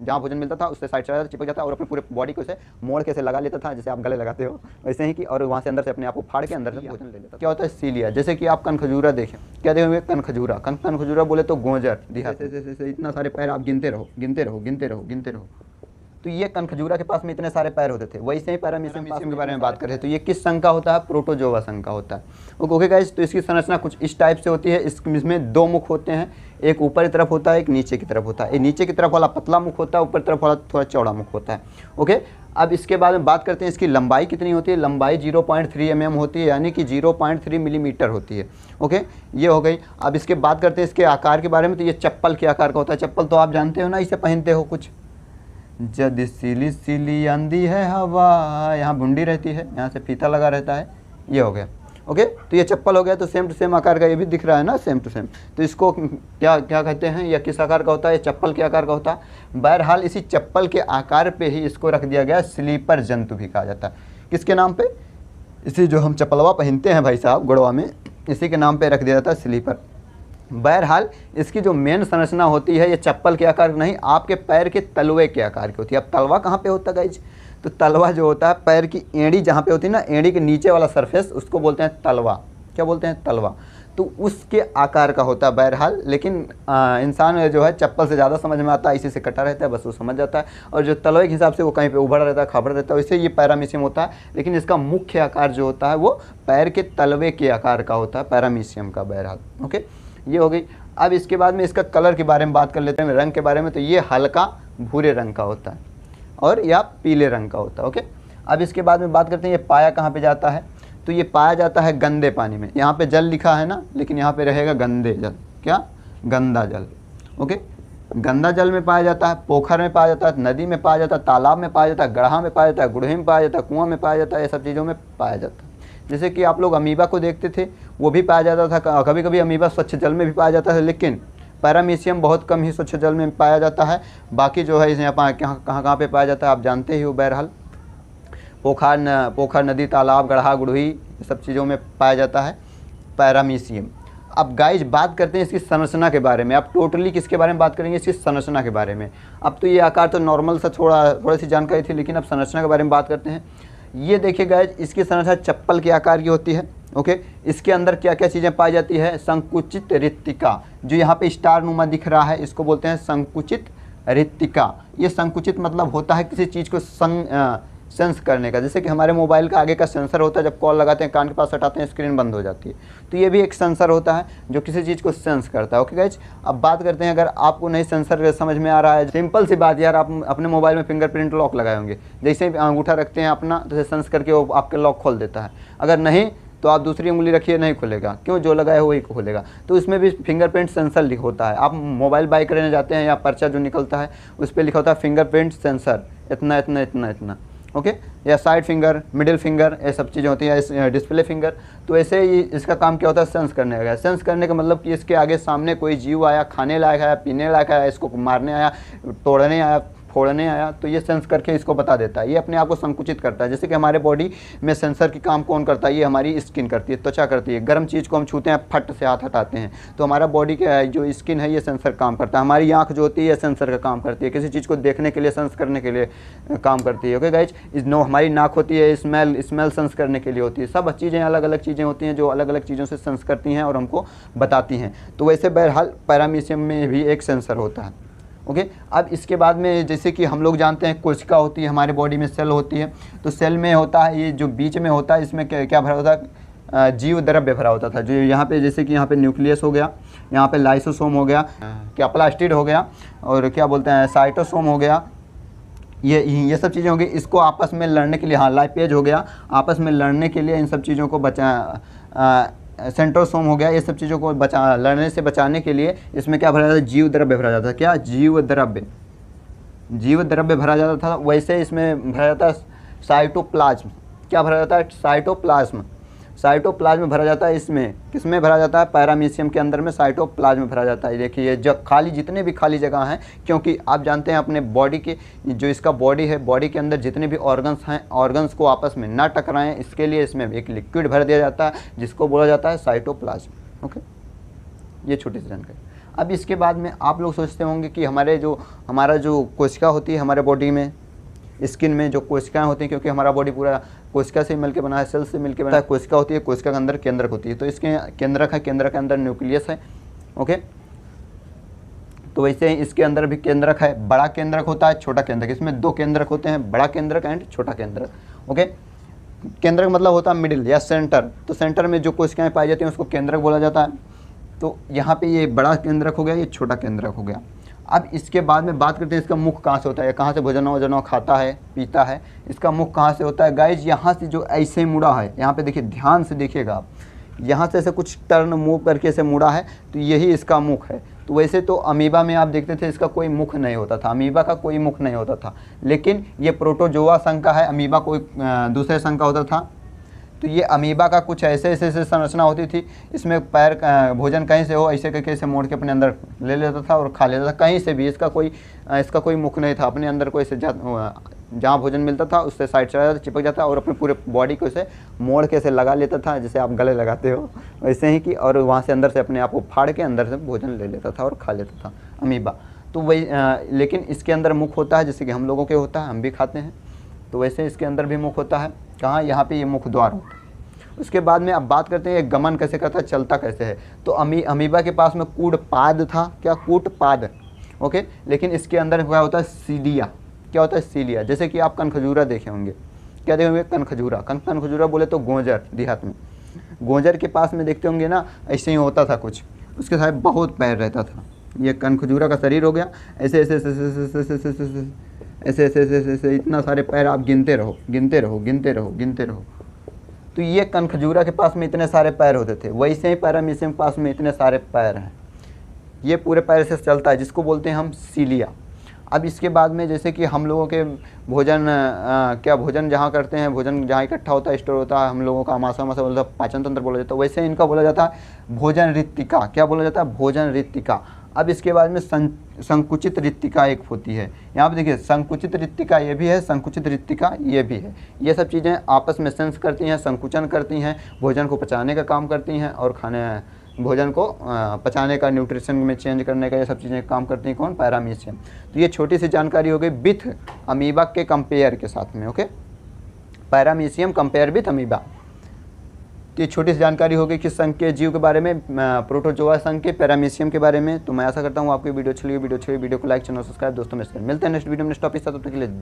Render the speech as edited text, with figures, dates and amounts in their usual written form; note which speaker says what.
Speaker 1: जहाँ भोजन मिलता था उससे साइड चला जाता, चिपक जाता और अपने पूरे बॉडी को उसे मोड़ के ऐसे लगा लेता था, जैसे आप गले लगाते हो वैसे ही कि, और वहाँ से अंदर से अपने आप को फाड़ के अंदर से भोजन ले लेता। क्या होता है सीलिया, जैसे कि आप कनखजूरा देखें, क्या देखेंगे कनखजूरा, कनखजूरा बोले तो गोंजर देहात, इतना सारे पैर आप गिनते रहो गिनते रहो गिनते रहो गिनते रहो, तो ये कनखजूरा के पास में इतने सारे पैर होते थे। वैसे ही पैरामीशियम के बारे में बात करें तो ये किस संघ का होता है, प्रोटोजोआ संघ का होता है। ओके गाइस, तो इसकी संरचना कुछ इस टाइप से होती है। इसमें दो मुख होते हैं, एक ऊपर की तरफ होता है, एक नीचे की तरफ होता है। नीचे की तरफ वाला पतला मुख होता है, ऊपर तरफ वाला थोड़ा चौड़ा मुख होता है। ओके, अब इसके बाद में बात करते हैं इसकी लंबाई कितनी होती है। लंबाई 0.3 mm होती है, यानी कि 0.3 मिलीमीटर होती है। ओके, ये हो गई। अब इसके बात करते हैं इसके आकार के बारे में, तो ये चप्पल के आकार का होता है। चप्पल तो आप जानते हो ना, इसे पहनते हो कुछ, जद सिली सिली आंधी है हवा, यहाँ भुंडी रहती है, यहाँ से फीता लगा रहता है, ये हो गया। ओके, तो ये चप्पल हो गया। तो सेम टू सेम आकार का ये भी दिख रहा है ना, सेम टू सेम। तो इसको क्या क्या कहते हैं, या किस आकार का होता है, ये चप्पल के आकार का होता है। बहरहाल इसी चप्पल के आकार पे ही इसको रख दिया गया स्लीपर जंतु भी कहा जाता है। किसके नाम पे, इसी जो हम चप्पलवा पहनते हैं भाई साहब गुड़वा में, इसी के नाम पे रख दिया जाता है स्लीपर। बहरहाल इसकी जो मेन संरचना होती है ये चप्पल के आकार नहीं, आपके पैर के तलवे के आकार की होती है। अब तलवा कहाँ पे होता है गाइज, तो तलवा जो होता है पैर की एड़ी जहाँ पे होती है ना, एड़ी के नीचे वाला सरफेस, उसको बोलते हैं तलवा। क्या बोलते हैं, तलवा। तो उसके आकार का होता है बहरहाल। लेकिन इंसान जो है चप्पल से ज़्यादा समझ में आता है, इसी से कटा रहता है, बस वो समझ जाता है। और जो तलवे के हिसाब से वो कहीं पे उभड़ा रहता है, खाबड़ा रहता है, वैसे ये पैरामीशियम होता है। लेकिन इसका मुख्य आकार जो होता है वो पैर के तलवे के आकार का होता है, पैरामीशियम का। बहरहाल ओके, ये हो गई। अब इसके बाद में इसका कलर के बारे में बात कर लेते हैं, रंग के बारे में। तो ये हल्का भूरे रंग का होता है और या पीले रंग का होता है। ओके, अब इसके बाद में बात करते हैं ये पाया कहाँ पे जाता है। तो ये पाया जाता है गंदे पानी में। यहाँ पे जल लिखा है ना, लेकिन यहाँ पे रहेगा गंदे जल। क्या, गंदा जल। ओके, गंदा जल में पाया जाता है, पोखर में पाया जाता है, नदी में पाया जाता है, तालाब में पाया जाता है, गड्ढा में पाया जाता है, गुड़हे में पाया जाता है, कुआं में पाया जाता है, ये सब चीज़ों में पाया जाता है। जैसे कि आप लोग अमीबा को देखते थे, वो भी पाया जाता था। कभी कभी अमीबा स्वच्छ जल में भी पाया जाता है, लेकिन पैरामीशियम बहुत कम ही स्वच्छ जल में पाया जाता है। बाकी जो है इसे यहाँ कहाँ पे पाया जाता है आप जानते ही हो। बहरहाल पोखर, नदी, तालाब, गड्ढा, गुड़ही, ये सब चीज़ों में पाया जाता है पैरामीशियम। अब गाइज बात करते हैं इसकी संरचना के बारे में। आप टोटली किसके बारे में बात करेंगे, इसकी संरचना के बारे में। अब तो ये आकार तो नॉर्मल सा थोड़ी सी जानकारी थी, लेकिन अब संरचना के बारे में बात करते हैं। ये देखिए गाइज, इसकी संरचना चप्पल के आकार की होती है। ओके, इसके अंदर क्या क्या चीज़ें पाई जाती है, संकुचित रिक्तिका, जो यहाँ पे स्टार नुमा दिख रहा है, इसको बोलते हैं संकुचित रिक्तिका। ये संकुचित मतलब होता है किसी चीज़ को सेंस करने का। जैसे कि हमारे मोबाइल का आगे का सेंसर होता है, जब कॉल लगाते हैं कान के पास हटाते हैं स्क्रीन बंद हो जाती है, तो ये भी एक सेंसर होता है जो किसी चीज़ को सेंस करता है। ओके गाइज, अब बात करते हैं, अगर आपको नहीं सेंसर समझ में आ रहा है, सिंपल सी बात यार, आप अपने मोबाइल में फिंगरप्रिंट लॉक लगाए होंगे, जैसे ही अंगूठा रखते हैं अपना, तो सेंस करके वो आपके लॉक खोल देता है। अगर नहीं तो आप दूसरी उंगली रखिए, नहीं खुलेगा। क्यों, जो लगाए हो वही खोलेगा। तो इसमें भी फिंगरप्रिंट सेंसर होता है। आप मोबाइल बाय करने जाते हैं, या पर्चा जो निकलता है उस पर लिखा होता है फिंगरप्रिंट सेंसर, इतना इतना इतना इतना। ओके, या साइड फिंगर, मिडिल फिंगर, ये सब चीज़ें होती है, डिस्प्ले फिंगर। तो ऐसे ही इसका काम क्या होता है, सेंस करने का। सेंस करने का मतलब कि इसके आगे सामने कोई जीव आया, खाने लायक आया, पीने लायक आया, इसको मारने आया, तोड़ने आया, फोड़ने आया, तो ये सेंस करके इसको बता देता है। ये अपने आप को संकुचित करता है। जैसे कि हमारे बॉडी में सेंसर की काम कौन करता है, ये हमारी स्किन करती है, त्वचा करती है। गर्म चीज़ को हम छूते हैं, फट से हाथ हटाते हैं, तो हमारा बॉडी का जो स्किन है ये सेंसर काम करता है। हमारी आँख जो होती है सेंसर का काम करती है, किसी चीज़ को देखने के लिए, सेंस करने के लिए काम करती है। ओके गाइज, हमारी नाक होती है स्मेल सेंस करने के लिए होती है। सब चीज़ें अलग अलग चीज़ें होती हैं जो अलग अलग चीज़ों से सेंस करती हैं और हमको बताती हैं। तो वैसे बहरहाल पैरामीशियम में भी एक सेंसर होता है। ओके, अब इसके बाद में जैसे कि हम लोग जानते हैं कोशिका होती है, हमारे बॉडी में सेल होती है। तो सेल में होता है, ये जो बीच में होता है, इसमें क्या भरा होता है, जीव द्रव्य भरा होता था। जो यहाँ पे, जैसे कि यहाँ पे न्यूक्लियस हो गया, यहाँ पे लाइसोसोम हो गया, क्या प्लास्टिड हो गया, और क्या बोलते हैं साइटोसोम हो गया, ये सब चीज़ें होंगी। इसको आपस में लड़ने के लिए, हाँ लाइपेज हो गया, आपस में लड़ने के लिए इन सब चीज़ों को सेंट्रोसोम हो गया, ये सब चीज़ों को लड़ने से बचाने के लिए इसमें क्या भरा जाता है, जीव द्रव्य भरा जाता है। क्या, जीव द्रव्य भरा जाता था। वैसे इसमें भरा जाता है साइटोप्लाज्म। क्या भरा जाता है, साइटोप्लाज्म भरा जाता है। इसमें किसमें भरा जाता है, पैरामीशियम के अंदर में साइटोप्लाज्म भरा जाता है। देखिए जो जितने भी खाली जगह हैं, क्योंकि आप जानते हैं अपने बॉडी के, जो इसका बॉडी है, बॉडी के अंदर जितने भी ऑर्गन्स हैं, ऑर्गन्स को आपस में ना टकराएं, इसके लिए इसमें एक लिक्विड भर दिया जाता है जिसको बोला जाता है साइटोप्लाज्म। ओके, ये छोटी सी जानकारी। अब इसके बाद में आप लोग सोचते होंगे कि हमारा जो कोशिका होती है हमारे बॉडी में, स्किन में जो कोशिकाएं होती हैं, क्योंकि हमारा बॉडी पूरा कोशिका से मिलकर बना है, सेल से मिलकर बना है। कोशिका होती है, कोशिका के अंदर केंद्रक होती है, तो इसके केंद्रक है, केंद्रक के अंदर न्यूक्लियस है। ओके, तो वैसे ही इसके अंदर भी केंद्रक है, बड़ा केंद्रक होता है, छोटा केंद्रक। इसमें 2 केंद्रक होते हैं, बड़ा केंद्रक एंड छोटा केंद्रक। ओके, केंद्रक मतलब होता है मिडिल या सेंटर, तो सेंटर में जो कोशिकाएं पाई जाती हैं उसको केंद्रक बोला जाता है। तो यहाँ पे ये बड़ा केंद्रक हो गया, ये छोटा केंद्रक हो गया। अब इसके बाद में बात करते हैं इसका मुख कहाँ से होता है, कहाँ से भोजन वोजन खाता है पीता है, इसका मुख कहाँ से होता है। गाइज यहाँ से जो ऐसे मुड़ा है, यहाँ पे देखिए, ध्यान से देखिएगा आप, यहाँ से ऐसे कुछ टर्न मूव करके ऐसे मुड़ा है, तो यही इसका मुख है। तो वैसे तो अमीबा में आप देखते थे इसका कोई मुख नहीं होता था, अमीबा का कोई मुख नहीं होता था, लेकिन ये प्रोटोजोआ संघ का है, अमीबा कोई दूसरे संघ का होता था। तो ये अमीबा का कुछ ऐसे संरचना होती थी, इसमें पैर भोजन कहीं से हो ऐसे करके ऐसे मोड़ के अपने अंदर ले लेता था और खा लेता था, कहीं से भी। इसका कोई मुख नहीं था, अपने अंदर कोई जहाँ भोजन मिलता था उससे साइड चला जाता, चिपक जाता और अपने पूरे बॉडी को इसे मोड़ के ऐसे लगा लेता था, जैसे आप गले लगाते हो वैसे ही कि, और वहाँ से अंदर से अपने आप को फाड़ के अंदर से भोजन ले लेता था और खा लेता था अमीबा। तो वही लेकिन इसके अंदर मुख होता है, जैसे कि हम लोगों के होता है, हम भी खाते हैं, तो वैसे इसके अंदर भी मुख होता है। कहाँ, यहाँ पे ये मुख द्वार होता है। उसके बाद में अब बात करते हैं गमन कैसे करता है, चलता कैसे है। तो अमीबा के पास में कूटपाद था, क्या, कूटपाद। ओके, लेकिन इसके अंदर क्या होता है, सीलिया। क्या होता है, सीलिया। जैसे कि आप कनखजूरा देखे होंगे, क्या देखे होंगे, कनखजूरा। कनखजूरा बोले तो गोंजर, देहात में गोंजर के पास में देखते होंगे ना, ऐसे ही होता था कुछ, उसके साथ बहुत पैर रहता था। ये कनखजूरा का शरीर हो गया, ऐसे ऐसे ऐसे ऐसे ऐसे ऐसे ऐसे इतना सारे पैर आप गिनते रहो, गिनते रहो, गिनते रहो, गिनते रहो। तो ये कनखजूरा के पास में इतने सारे पैर होते थे, वैसे ही पैरामीशियम के पास में इतने सारे पैर हैं। ये पूरे पैर से चलता है, जिसको बोलते हैं हम सीलिया। अब इसके बाद में जैसे कि हम लोगों के भोजन जहाँ करते हैं, भोजन जहाँ इकट्ठा होता है, स्टोर होता है, हम लोगों का मासा बोलता है, पाचन तंत्र बोला जाता है, वैसे इनका बोला जाता है भोजन रिक्तिका। क्या बोला जाता है, भोजन रिक्तिका। अब इसके बाद में संकुचित रिक्तिका एक होती है। यहाँ पे देखिए, संकुचित रिक्तिका ये भी है, संकुचित रिक्तिका ये भी है। ये सब चीज़ें आपस में सेंस करती हैं, संकुचन करती हैं, भोजन को पचाने का काम करती हैं और भोजन को पचाने का, न्यूट्रिशन में चेंज करने का, ये सब चीज़ें काम करती हैं। कौन, पैरामीशियम। तो ये छोटी सी जानकारी हो गई विथ अमीबा के कंपेयर के साथ में। Okay, paramecium compare with amoeba, ये छोटी सी जानकारी हो गई किस संघ के जीव के बारे में, प्रोटोजोआ संघ के, पैरामीशियम के बारे में। तो मैं आशा करता हूँ आपकी वीडियो अच्छी लगी। वीडियो को लाइक, चैनल सब्सक्राइब, दोस्तों में शेयर। मिलते हैं नेक्स्ट वीडियो में नेक्स्ट टॉपिक के साथ, तब तक के लिए जय।